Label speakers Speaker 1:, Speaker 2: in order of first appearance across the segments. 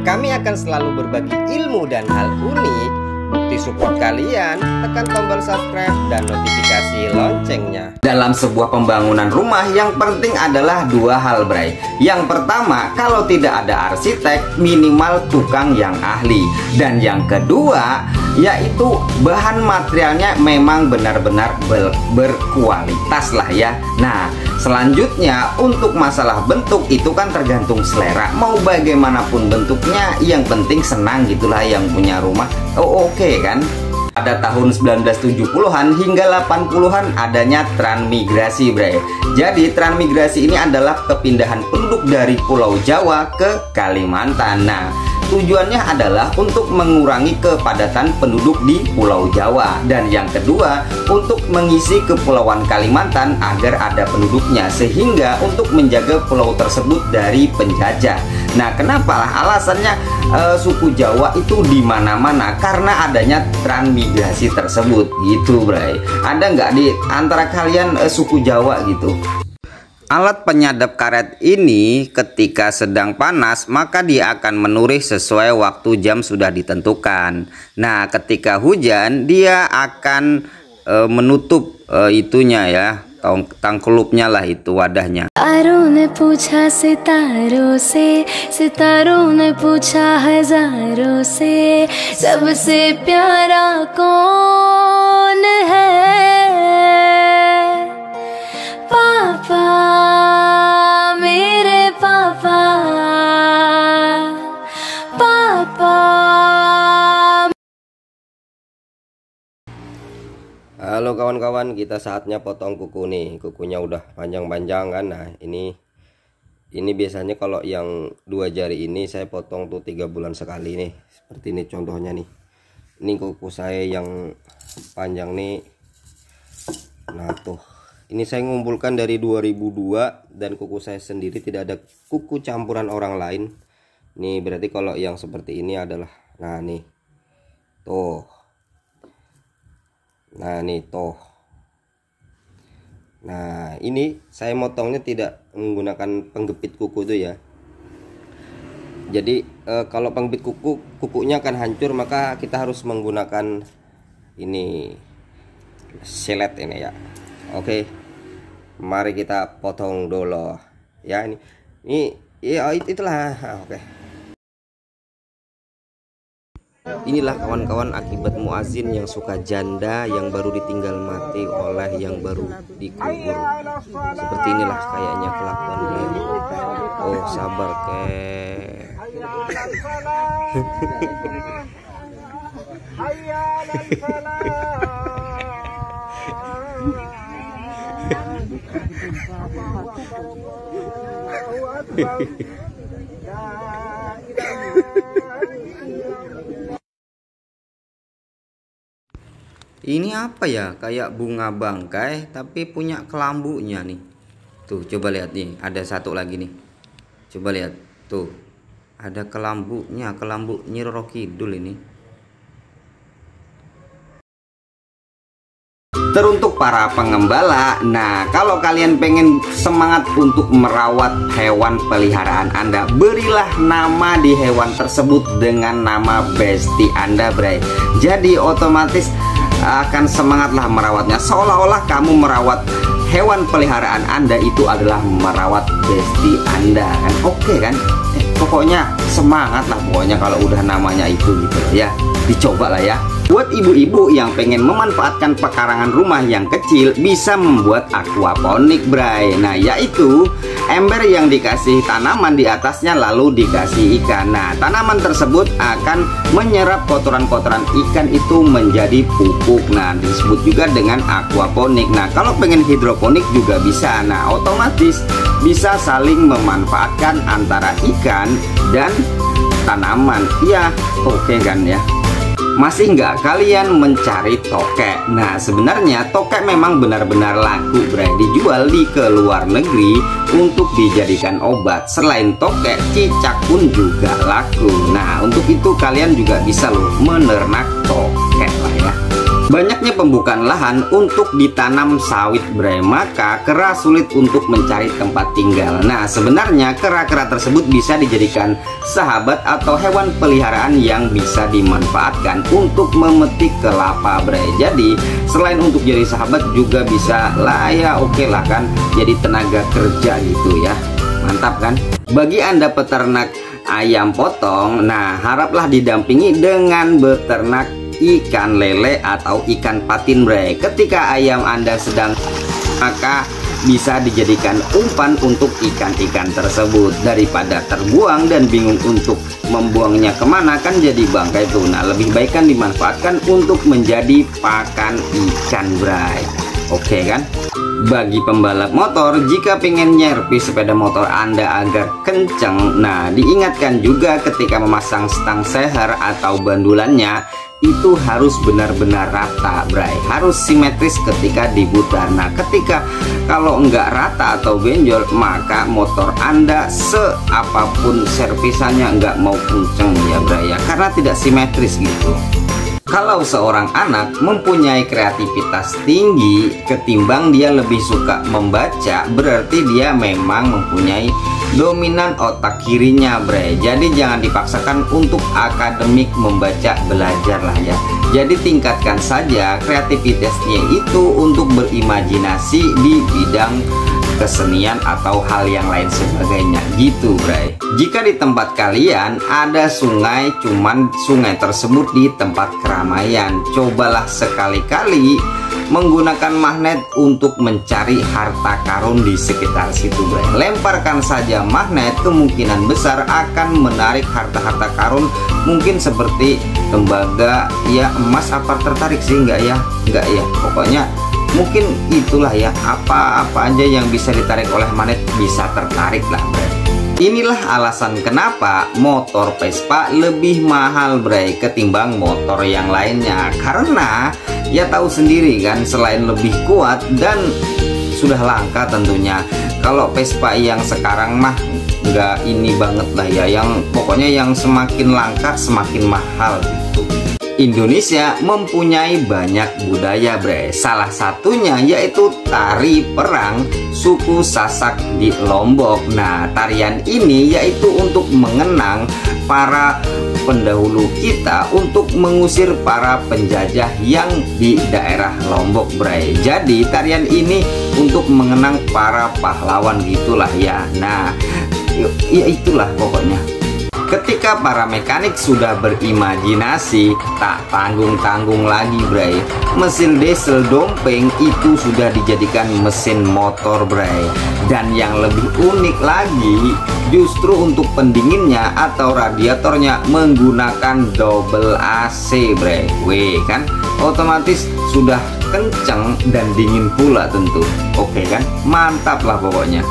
Speaker 1: Kami akan selalu berbagi ilmu dan hal unik. Bukti support kalian, tekan tombol subscribe dan notifikasi loncengnya. Dalam sebuah pembangunan rumah yang penting adalah dua hal, Bray. Yang pertama, kalau tidak ada arsitek, minimal tukang yang ahli. Dan yang kedua, yaitu bahan materialnya memang benar-benar berkualitas lah ya. Nah, selanjutnya untuk masalah bentuk itu kan tergantung selera. Mau bagaimanapun bentuknya, yang penting senang gitulah yang punya rumah. Oke kan? Pada tahun 1970-an hingga 80-an adanya transmigrasi, Bray. Jadi transmigrasi ini adalah kepindahan penduduk dari Pulau Jawa ke Kalimantan. Nah, tujuannya adalah untuk mengurangi kepadatan penduduk di Pulau Jawa. Dan yang kedua, untuk mengisi kepulauan Kalimantan agar ada penduduknya, sehingga untuk menjaga pulau tersebut dari penjajah. Nah, kenapa? Alasannya suku Jawa itu di mana-mana karena adanya transmigrasi tersebut gitu, Bray. Ada nggak di antara kalian suku Jawa gitu? Alat penyadap karet ini ketika sedang panas maka dia akan menurih sesuai waktu jam sudah ditentukan. Nah, ketika hujan dia akan menutup itunya ya, tangkulupnya lah itu wadahnya.
Speaker 2: तारों ने पूछा सितारों से, सितारों ने पूछा हजारों से, सबसे प्यारा कौन है? पापा, मेरे पापा, पापा.
Speaker 1: Halo kawan-kawan, kita saatnya potong kuku nih. Kukunya udah panjang-panjang kan. Nah, ini biasanya kalau yang 2 jari ini saya potong tuh 3 bulan sekali nih. Seperti ini contohnya nih. Ini kuku saya yang panjang nih. Nah, tuh. Ini saya ngumpulkan dari 2002 dan kuku saya sendiri, tidak ada kuku campuran orang lain. Nih berarti kalau yang seperti ini adalah, nah nih. Tuh. Nah nih toh. Nah ini saya motongnya tidak menggunakan penggepit kuku itu ya. Jadi kalau penggepit kukunya akan hancur, maka kita harus menggunakan ini silet ini ya. Oke, mari kita potong dulu ya. Ini ya itulah. Oke. Inilah kawan-kawan akibat muazin yang suka janda yang baru ditinggal mati oleh yang baru dikubur. Seperti inilah kayaknya kelakuan beliau. Oh, sabar kek. Ini apa ya? Kayak bunga bangkai tapi punya kelambunya nih. Tuh, coba lihat nih, ada satu lagi nih. Coba lihat, tuh. Ada kelambunya, kelambu Nyi Roro Kidul ini. Teruntuk para pengembala, nah kalau kalian pengen semangat untuk merawat hewan peliharaan Anda, berilah nama di hewan tersebut dengan nama bestie Anda, Bray. Jadi otomatis akan semangatlah merawatnya, seolah-olah kamu merawat hewan peliharaan Anda itu adalah merawat bestie Anda kan. Oke kan? Pokoknya semangat lah pokoknya kalau udah namanya itu gitu ya. Dicoba lah ya. Buat ibu-ibu yang pengen memanfaatkan pekarangan rumah yang kecil, bisa membuat aquaponik, Bray. Nah, yaitu ember yang dikasih tanaman di atasnya lalu dikasih ikan. Nah, tanaman tersebut akan menyerap kotoran-kotoran ikan itu menjadi pupuk. Nah, disebut juga dengan aquaponik. Nah, kalau pengen hidroponik juga bisa. Nah, otomatis bisa saling memanfaatkan antara ikan dan tanaman. Iya, oke kan ya. Masih nggak kalian mencari tokek? Nah, sebenarnya tokek memang benar-benar laku, Bray. Dijual di ke luar negeri untuk dijadikan obat. Selain tokek, cicak pun juga laku. Nah, untuk itu kalian juga bisa loh menernak tokek lah ya. Banyaknya pembukaan lahan untuk ditanam sawit bre, maka kera sulit untuk mencari tempat tinggal. Nah, sebenarnya kera-kera tersebut bisa dijadikan sahabat atau hewan peliharaan yang bisa dimanfaatkan untuk memetik kelapa bre. Jadi selain untuk jadi sahabat juga bisa lah ya, oke lah kan, jadi tenaga kerja gitu ya. Mantap kan? Bagi Anda peternak ayam potong, nah haraplah didampingi dengan beternak ikan lele atau ikan patin bre. Ketika ayam Anda sedang, maka bisa dijadikan umpan untuk ikan-ikan tersebut. Daripada terbuang dan bingung untuk membuangnya kemana, kan jadi bangkai tuh. Nah, lebih baik kan dimanfaatkan untuk menjadi pakan ikan bre. Oke kan? Bagi pembalap motor, jika pengen nyervis sepeda motor Anda agar kenceng, nah diingatkan juga ketika memasang stang seher atau bandulannya itu harus benar-benar rata bray, harus simetris ketika diputar. Nah, ketika kalau enggak rata atau benjol, maka motor Anda seapapun servisannya enggak mau kenceng ya bray ya, karena tidak simetris gitu. Kalau seorang anak mempunyai kreativitas tinggi ketimbang dia lebih suka membaca, berarti dia memang mempunyai dominan otak kirinya bre. Jadi jangan dipaksakan untuk akademik membaca, belajar lah ya. Jadi tingkatkan saja kreativitasnya itu untuk berimajinasi di bidang kesenian atau hal yang lain sebagainya gitu bray. Jika di tempat kalian ada sungai, cuman sungai tersebut di tempat keramaian, cobalah sekali-kali menggunakan magnet untuk mencari harta karun di sekitar situ bray. Lemparkan saja magnet, kemungkinan besar akan menarik harta-harta karun, mungkin seperti tembaga ya, emas. Apa tertarik sih? Enggak ya, enggak ya, pokoknya mungkin itulah ya, apa-apa aja yang bisa ditarik oleh magnet bisa tertarik lah bray. Inilah alasan kenapa motor Vespa lebih mahal bray ketimbang motor yang lainnya, karena ya tahu sendiri kan, selain lebih kuat dan sudah langka tentunya. Kalau Vespa yang sekarang mah nggak ini banget lah ya, yang pokoknya yang semakin langka semakin mahal gitu. Indonesia mempunyai banyak budaya bre, salah satunya yaitu tari perang suku Sasak di Lombok. Nah, tarian ini yaitu untuk mengenang para pendahulu kita untuk mengusir para penjajah yang di daerah Lombok bre. Jadi tarian ini untuk mengenang para pahlawan gitulah ya. Nah, ya itulah pokoknya. Ketika para mekanik sudah berimajinasi, tak tanggung-tanggung lagi bray, mesin diesel dompeng itu sudah dijadikan mesin motor bray. Dan yang lebih unik lagi, justru untuk pendinginnya atau radiatornya menggunakan double AC bray. Weh kan, otomatis sudah kenceng dan dingin pula tentu. Oke kan, mantap lah pokoknya.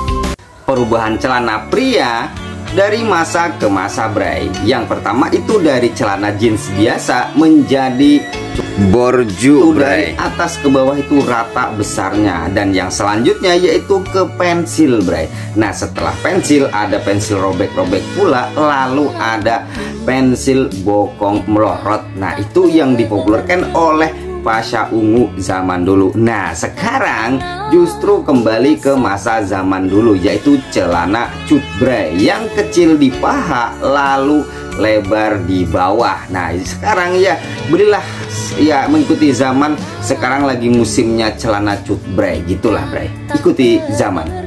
Speaker 1: Perubahan celana pria dari masa ke masa bray. Yang pertama itu dari celana jeans biasa menjadi borju bray, atas ke bawah itu rata besarnya. Dan yang selanjutnya yaitu ke pensil bray. Nah, setelah pensil ada pensil robek-robek pula, lalu ada pensil bokong melorot. Nah, itu yang dipopulerkan oleh Pasha Ungu zaman dulu. Nah, sekarang justru kembali ke masa zaman dulu, yaitu celana cut bray yang kecil di paha lalu lebar di bawah. Nah, sekarang ya belilah ya mengikuti zaman, sekarang lagi musimnya celana cut bray gitulah bray, ikuti zaman.